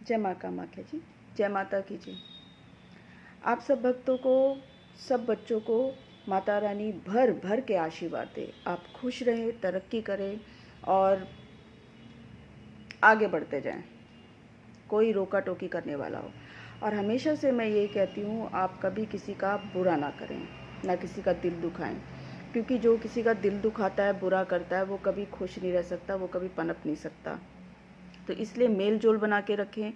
जय माँ कामाख्या जी, जय माता की जी। आप सब भक्तों को, सब बच्चों को माता रानी भर भर के आशीर्वाद दे। आप खुश रहें, तरक्की करें और आगे बढ़ते जाएं, कोई रोका टोकी करने वाला हो। और हमेशा से मैं यही कहती हूँ, आप कभी किसी का बुरा ना करें, ना किसी का दिल दुखाएं, क्योंकि जो किसी का दिल दुखाता है, बुरा करता है, वो कभी खुश नहीं रह सकता, वो कभी पनप नहीं सकता। तो इसलिए मेल जोल बना के रखें,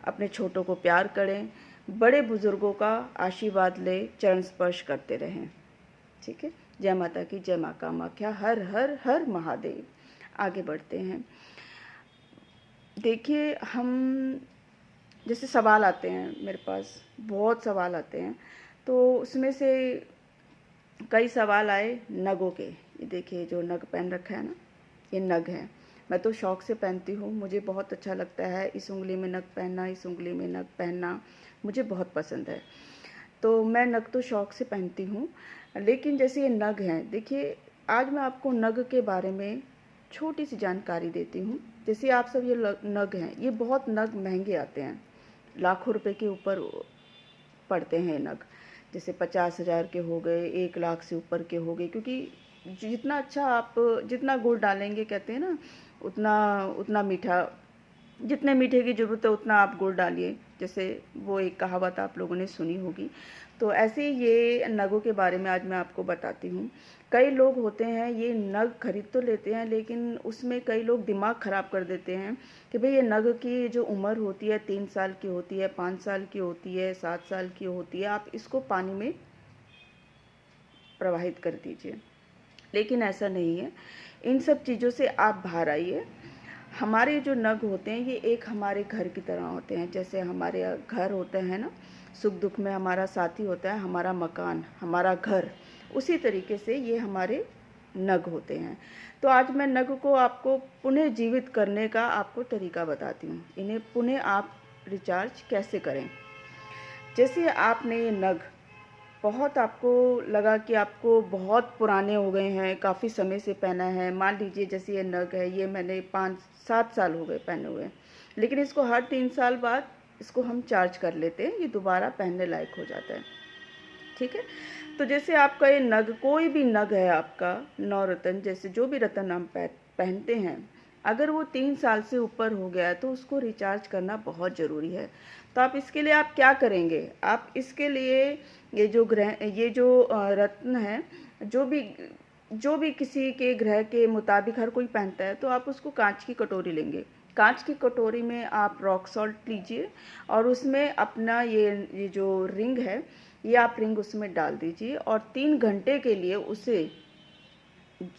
अपने छोटों को प्यार करें, बड़े बुजुर्गों का आशीर्वाद ले, चरण स्पर्श करते रहें। ठीक है। जय माता की, जय माँ कामाख्या, हर हर हर महादेव। आगे बढ़ते हैं। देखिए, हम जैसे सवाल आते हैं मेरे पास, बहुत सवाल आते हैं, तो उसमें से कई सवाल आए नगों के। ये देखिए जो नग पहन रखा है ना, ये नग है। मैं तो शौक से पहनती हूँ, मुझे बहुत अच्छा लगता है इस उंगली में नग पहनना, इस उंगली में नग पहनना मुझे बहुत पसंद है। तो मैं नग तो शौक से पहनती हूँ। लेकिन जैसे ये नग हैं, देखिए आज मैं आपको नग के बारे में छोटी सी जानकारी देती हूँ। जैसे आप सब ये नग हैं, ये बहुत नग महंगे आते हैं, लाखों रुपए के ऊपर पड़ते हैं नग। जैसे 50,000 के हो गए, 1 लाख से ऊपर के हो गए, क्योंकि जितना अच्छा आप, जितना गुड़ डालेंगे, कहते हैं ना, उतना उतना मीठा, जितने मीठे की ज़रूरत है उतना आप गुड़ डालिए। जैसे वो एक कहावत आप लोगों ने सुनी होगी। तो ऐसे ही ये नगों के बारे में आज मैं आपको बताती हूँ। कई लोग होते हैं, ये नग खरीद तो लेते हैं, लेकिन उसमें कई लोग दिमाग ख़राब कर देते हैं कि भाई ये नग की जो उम्र होती है 3 साल की होती है, 5 साल की होती है, 7 साल की होती है, आप इसको पानी में प्रवाहित कर दीजिए। लेकिन ऐसा नहीं है, इन सब चीज़ों से आप बाहर आइए। हमारे जो नग होते हैं, ये एक हमारे घर की तरह होते हैं। जैसे हमारे घर होते हैं ना, सुख दुख में हमारा साथी होता है, हमारा मकान, हमारा घर, उसी तरीके से ये हमारे नग होते हैं। तो आज मैं नग को आपको पुनः जीवित करने का आपको तरीका बताती हूँ। इन्हें पुनः आप रिचार्ज कैसे करें। जैसे आपने ये नग, बहुत आपको लगा कि आपको बहुत पुराने हो गए हैं, काफ़ी समय से पहना है। मान लीजिए जैसे ये नग है, ये मैंने 5-7 साल हो गए पहने हुए, लेकिन इसको हर 3 साल बाद इसको हम चार्ज कर लेते हैं, ये दोबारा पहनने लायक हो जाता है। ठीक है। तो जैसे आपका ये नग, कोई भी नग है आपका, 9 रत्न, जैसे जो भी रत्न हम पहनते हैं, अगर वो 3 साल से ऊपर हो गया है तो उसको रिचार्ज करना बहुत ज़रूरी है। तो आप इसके लिए आप क्या करेंगे, आप इसके लिए ये जो रत्न है, जो भी किसी के ग्रह के मुताबिक हर कोई पहनता है, तो आप उसको कांच की कटोरी लेंगे। कांच की कटोरी में आप रॉक सॉल्ट लीजिए और उसमें अपना ये जो रिंग है, ये आप रिंग उसमें डाल दीजिए और 3 घंटे के लिए उसे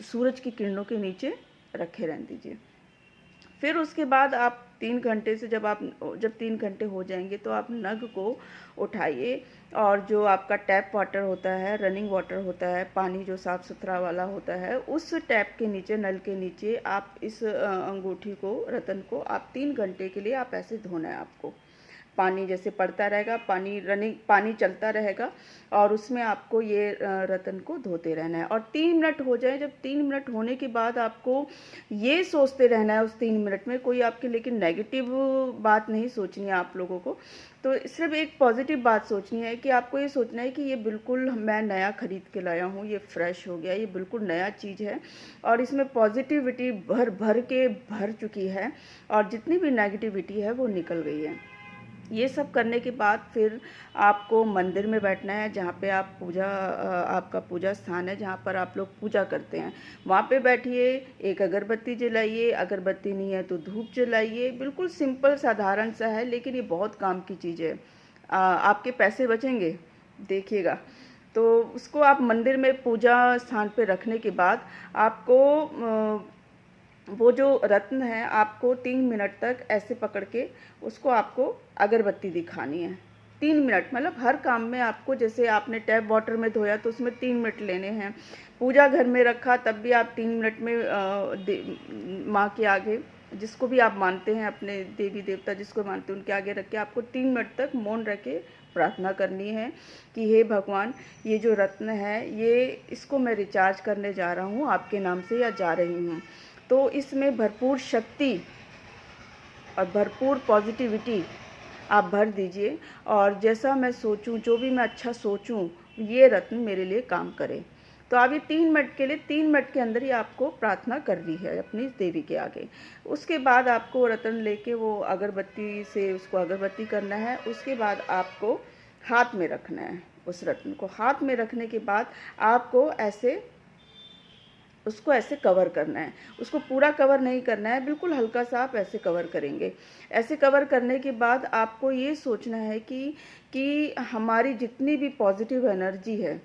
सूरज की किरणों के नीचे रखे रहने दीजिए। फिर उसके बाद आप 3 घंटे से जब 3 घंटे हो जाएंगे तो आप नग को उठाइए और जो आपका टैप वाटर होता है, रनिंग वाटर होता है, पानी जो साफ़ सुथरा वाला होता है, उस टैप के नीचे, नल के नीचे आप इस अंगूठी को, रतन को आप 3 घंटे के लिए आप ऐसे धोना है आपको। पानी जैसे पड़ता रहेगा, पानी चलता रहेगा और उसमें आपको ये रतन को धोते रहना है और 3 मिनट हो जाए। जब 3 मिनट होने के बाद आपको ये सोचते रहना है उस 3 मिनट में, कोई आपकी लेकिन नेगेटिव बात नहीं सोचनी है आप लोगों को। तो सिर्फ एक पॉजिटिव बात सोचनी है कि आपको ये सोचना है कि ये बिल्कुल मैं नया खरीद के लाया हूँ, ये फ्रेश हो गया, ये बिल्कुल नया चीज़ है और इसमें पॉजिटिविटी भर भर के भर चुकी है और जितनी भी नेगेटिविटी है वो निकल गई है। ये सब करने के बाद फिर आपको मंदिर में बैठना है, जहाँ पे आप आपका पूजा स्थान है, जहाँ पर आप लोग पूजा करते हैं, वहाँ पे बैठिए। एक अगरबत्ती जलाइए, अगरबत्ती नहीं है तो धूप जलाइए। बिल्कुल सिंपल साधारण सा है, लेकिन ये बहुत काम की चीज़ है। आपके पैसे बचेंगे, देखिएगा। तो उसको आप मंदिर में पूजा स्थान पे रखने के बाद आपको वो जो रत्न है, आपको 3 मिनट तक ऐसे पकड़ के उसको आपको अगरबत्ती दिखानी है। 3 मिनट, मतलब हर काम में आपको, जैसे आपने टैप वाटर में धोया तो उसमें 3 मिनट लेने हैं, पूजा घर में रखा तब भी आप 3 मिनट में माँ के आगे, जिसको भी आप मानते हैं, अपने देवी देवता जिसको मानते हैं उनके आगे रख के आपको 3 मिनट तक मौन रख के प्रार्थना करनी है कि हे भगवान, ये जो रत्न है, ये इसको मैं रिचार्ज करने जा रहा हूँ आपके नाम से, या जा रही हूँ। तो इसमें भरपूर शक्ति और भरपूर पॉजिटिविटी आप भर दीजिए, और जैसा मैं सोचूं, जो भी मैं अच्छा सोचूं, ये रत्न मेरे लिए काम करे। तो आप ये 3 मिनट के लिए, 3 मिनट के अंदर ही आपको प्रार्थना करनी है अपनी देवी के आगे। उसके बाद आपको रत्न लेके वो अगरबत्ती से उसको अगरबत्ती करना है। उसके बाद आपको हाथ में रखना है, उस रत्न को हाथ में रखने के बाद आपको ऐसे उसको ऐसे कवर करना है। उसको पूरा कवर नहीं करना है, बिल्कुल हल्का सा आप ऐसे कवर करेंगे। ऐसे कवर करने के बाद आपको ये सोचना है कि हमारी जितनी भी पॉजिटिव एनर्जी है,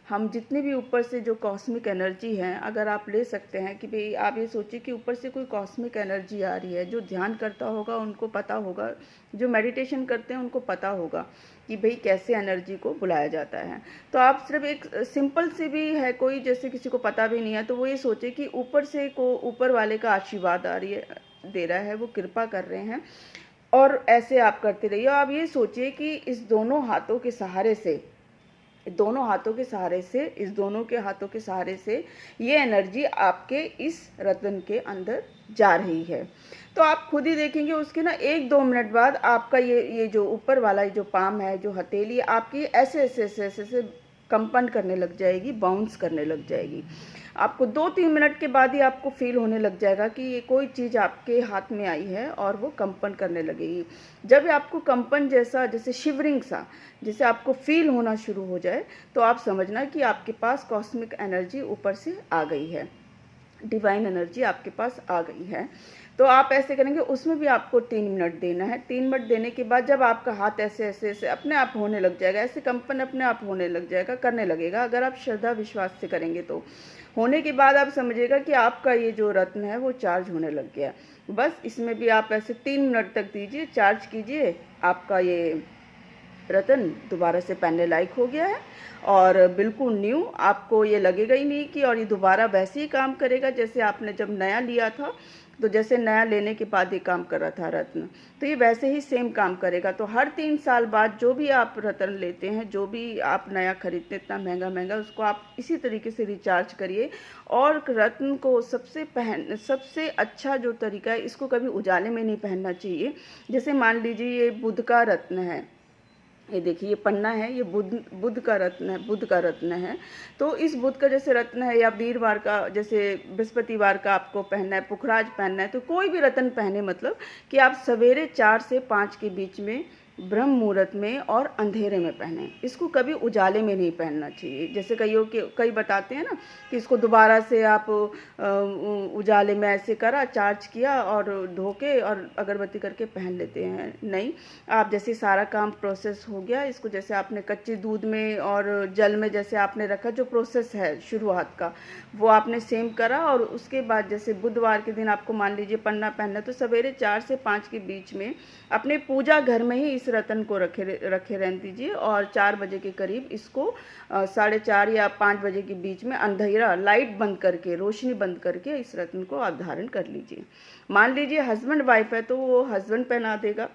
हम जितनी भी ऊपर से जो कॉस्मिक एनर्जी है, अगर आप ले सकते हैं कि भाई आप ये सोचिए कि ऊपर से कोई कॉस्मिक एनर्जी आ रही है। जो ध्यान करता होगा उनको पता होगा, जो मेडिटेशन करते हैं उनको पता होगा कि भाई कैसे एनर्जी को बुलाया जाता है। तो आप सिर्फ एक सिंपल सी भी है, कोई जैसे किसी को पता भी नहीं है, तो वो ये सोचे कि ऊपर से को ऊपर वाले का आशीर्वाद आ रही है, दे रहा है, वो कृपा कर रहे हैं। और ऐसे आप करते रहिए। आप ये सोचिए कि इस दोनों हाथों के सहारे से, इस दोनों हाथों के सहारे से ये एनर्जी आपके इस रत्न के अंदर जा रही है। तो आप खुद ही देखेंगे उसके ना 1-2 मिनट बाद आपका ये जो ऊपर वाला जो पाम है, जो हथेली, आपकी ऐसे ऐसे ऐसे ऐसे ऐसे कंपन करने लग जाएगी, बाउंस करने लग जाएगी। आपको 2-3 मिनट के बाद ही आपको फील होने लग जाएगा कि ये कोई चीज़ आपके हाथ में आई है और वो कंपन करने लगेगी। जब आपको कंपन जैसा, जैसे शिवरिंग सा, जैसे आपको फील होना शुरू हो जाए, तो आप समझना कि आपके पास कॉस्मिक एनर्जी ऊपर से आ गई है, डिवाइन एनर्जी आपके पास आ गई है। तो आप ऐसे करेंगे। उसमें भी आपको 3 मिनट देना है। 3 मिनट देने के बाद जब आपका हाथ ऐसे ऐसे ऐसे अपने आप होने लग जाएगा, ऐसे कंपन अपने आप होने लग जाएगा, करने लगेगा, अगर आप श्रद्धा विश्वास से करेंगे तो होने के बाद आप समझिएगा कि आपका ये जो रत्न है वो चार्ज होने लग गया। बस इसमें भी आप ऐसे 3 मिनट तक दीजिए, चार्ज कीजिए, आपका ये रत्न दोबारा से पहनने लायक हो गया है और बिल्कुल न्यू। आपको ये लगेगा ही नहीं कि, और ये दोबारा वैसे ही काम करेगा जैसे आपने जब नया लिया था, तो जैसे नया लेने के बाद ये काम कर रहा था रत्न, तो ये वैसे ही सेम काम करेगा। तो हर 3 साल बाद जो भी आप रत्न लेते हैं, जो भी आप नया खरीदते हैं, इतना महंगा महंगा, उसको आप इसी तरीके से रिचार्ज करिए। और रत्न को सबसे अच्छा जो तरीका है, इसको कभी उजाले में नहीं पहनना चाहिए। जैसे मान लीजिए ये बुध का रत्न है, ये देखिए ये पन्ना है, ये बुध का रत्न है। तो इस बुध का जैसे रत्न है, या वीरवार का, जैसे बृहस्पतिवार का आपको पहनना है, पुखराज पहनना है, तो कोई भी रत्न पहने, मतलब कि आप सवेरे 4 से 5 के बीच में, ब्रह्म मुहूर्त में और अंधेरे में पहने। इसको कभी उजाले में नहीं पहनना चाहिए। जैसे कई बताते हैं ना कि इसको दोबारा से आप उजाले में ऐसे करा, चार्ज किया और धो के और अगरबत्ती करके पहन लेते हैं। नहीं, आप जैसे सारा काम प्रोसेस हो गया, इसको जैसे आपने कच्चे दूध में और जल में जैसे आपने रखा, जो प्रोसेस है शुरुआत का, वो आपने सेम करा। और उसके बाद जैसे बुधवार के दिन आपको मान लीजिए पन्ना पहनना, तो सवेरे 4 से 5 के बीच में अपने पूजा घर में ही इस रत्न को रखे रहने दीजिए। और 4 बजे के करीब इसको 4:30 या 5 बजे के बीच में अंधेरा, लाइट बंद करके, रोशनी बंद करके इस रत्न को आप धारण कर लीजिए। मान लीजिए हस्बैंड वाइफ है तो वो हस्बैंड पहना देगा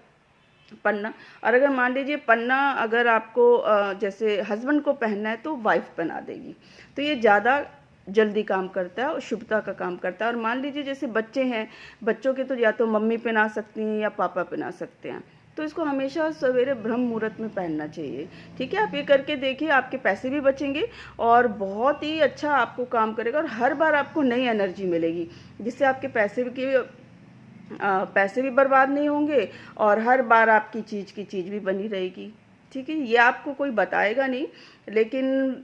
पन्ना, और अगर मान लीजिए पन्ना अगर आपको जैसे हस्बैंड को पहनना है तो वाइफ पहना देगी। तो ये ज़्यादा जल्दी काम करता है और शुभता का काम करता है। और मान लीजिए जैसे बच्चे हैं, बच्चों के तो या तो मम्मी पहना सकती हैं या पापा पहना सकते हैं, तो इसको हमेशा सवेरे ब्रह्म मुहूर्त में पहनना चाहिए। ठीक है, आप ये करके देखिए, आपके पैसे भी बचेंगे और बहुत ही अच्छा आपको काम करेगा। और हर बार आपको नई एनर्जी मिलेगी, जिससे आपके पैसे भी बर्बाद नहीं होंगे और हर बार आपकी चीज़ की चीज़ भी बनी रहेगी। ठीक है, ये आपको कोई बताएगा नहीं, लेकिन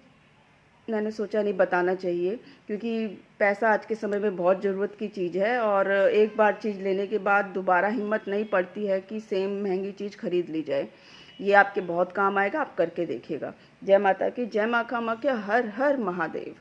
मैंने सोचा नहीं बताना चाहिए, क्योंकि पैसा आज के समय में बहुत ज़रूरत की चीज़ है। और एक बार चीज़ लेने के बाद दोबारा हिम्मत नहीं पड़ती है कि सेम महंगी चीज़ खरीद ली जाए। ये आपके बहुत काम आएगा, आप करके देखिएगा। जय माता की, जय माँ कामाख्या, हर हर महादेव।